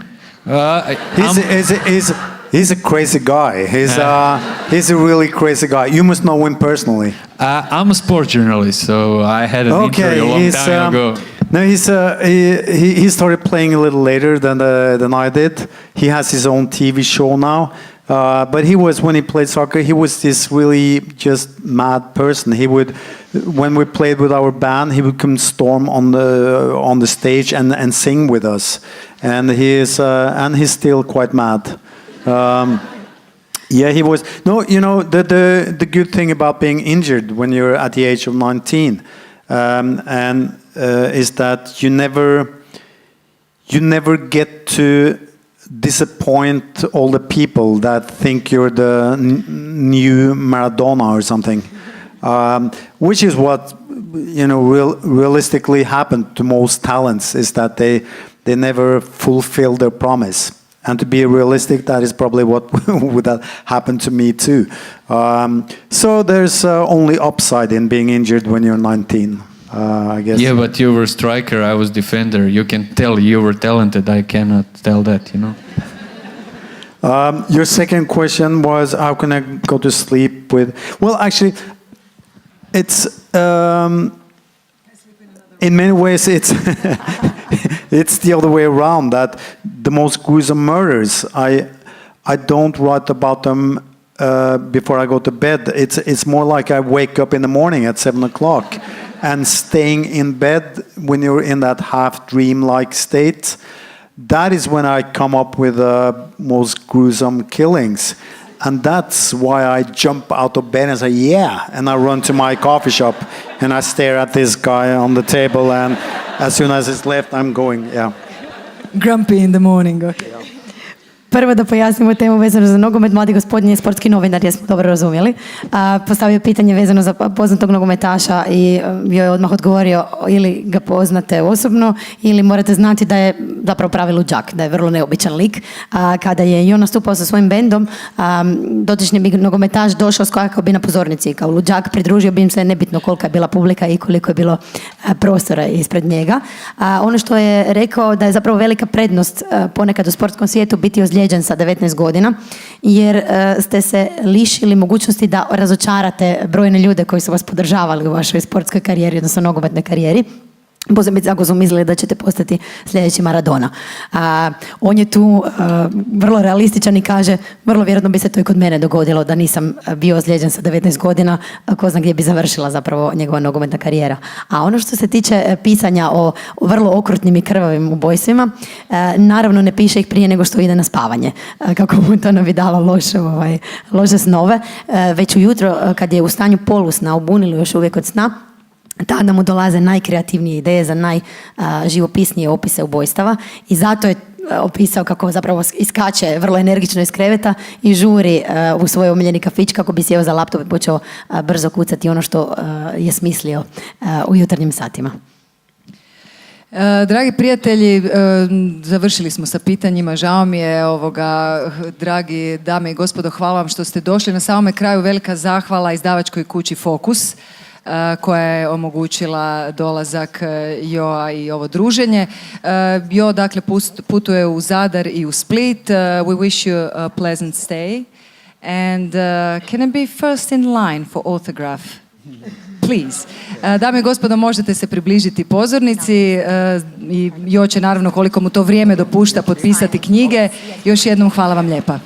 I'm- He's a crazy guy. He's a really crazy guy. You must know him personally. I'm a sport journalist, so I had an interview a long time ago. No, he started playing a little later than I did. He has his own TV show now. But when he played soccer, he was this really just mad person. When we played with our band, he would come storm on the stage and sing with us. And he's still quite mad. Yeah, he was. No, you know, the good thing about being injured when you're at the age of 19 is that you never get to disappoint all the people that think you're the new Maradona or something, which is what, you know, realistically happened to most talents, is that they never fulfill their promise. And to be realistic, that is probably what would have happened to me too. So there's only upside in being injured when you're 19, I guess. Yeah, but you were striker, I was defender. You can tell you were talented. I cannot tell that, you know. Your second question was, how can I go to sleep with... Well, actually, it's... in many ways, it's it's the other way around. That the most gruesome murders, I don't write about them before I go to bed. It's more like I wake up in the morning at 7 o'clock, and staying in bed when you're in that half dream-like state. That is when I come up with the most gruesome killings. And that's why I jump out of bed and say, yeah, and I run to my coffee shop and I stare at this guy on the table, and as soon as it's left, I'm going, yeah. Grumpy in the morning, okay. Prvo da pojasnimo temu vezano za nogomet. Mladi gospodin je sportski novinar, jesmo dobro razumjeli. Postavio pitanje vezano za poznatog nogometaša i bio je odmah odgovorio, ili ga poznate osobno ili morate znati da je zapravo pravi luđak, da je vrlo neobičan lik. Kada je i on nastupao sa svojim bendom, dotični bi nogometaš došao, skakao bi na pozornici kao luđak, pridružio bi im se, nebitno kolika je bila publika i koliko je bilo prostora ispred njega. Ono što je rekao da je zapravo velika prednost ponekad u sportskom svijetu biti ozlijeđen sa 19 godina, jer ste se lišili mogućnosti da razočarate brojne ljude koji su vas podržavali u vašoj sportskoj karijeri, odnosno nogometnoj karijeri. Posebice ako su mislili da ćete postati sljedeći Maradona. On je tu vrlo realističan i kaže, vrlo vjerojatno bi se to i kod mene dogodilo da nisam bio ozlijeđen sa 19 godina, ko zna gdje bi završila zapravo njegova nogometna karijera. A ono što se tiče pisanja o vrlo okrutnim i krvavim ubojstvima, naravno ne piše ih prije nego što ide na spavanje, kako mu to ne bi dalo loše snove, već ujutro kad je u stanju polusna, obunilo još uvijek od sna, tada mu dolaze najkreativnije ideje za najživopisnije opise ubojstava i zato je opisao kako zapravo iskače vrlo energično iz kreveta i žuri u svoj omiljeni kafić kako bi sjeo za laptop i počeo brzo kucati ono što je smislio u jutarnjim satima. Dragi prijatelji, završili smo sa pitanjima. Žao mi je dragi dame i gospodo, hvala vam što ste došli. Na samome kraju velika zahvala izdavačkoj kući Fokus koja je omogućila dolazak Joa i ovo druženje. Jo dakle putuje u Zadar i u Split. We wish you a pleasant stay and can I be first in line for autograph? Please. Dame i gospodo, možete se približiti pozornici i Jo će naravno koliko mu to vrijeme dopušta potpisati knjige. Još jednom hvala vam lijepa.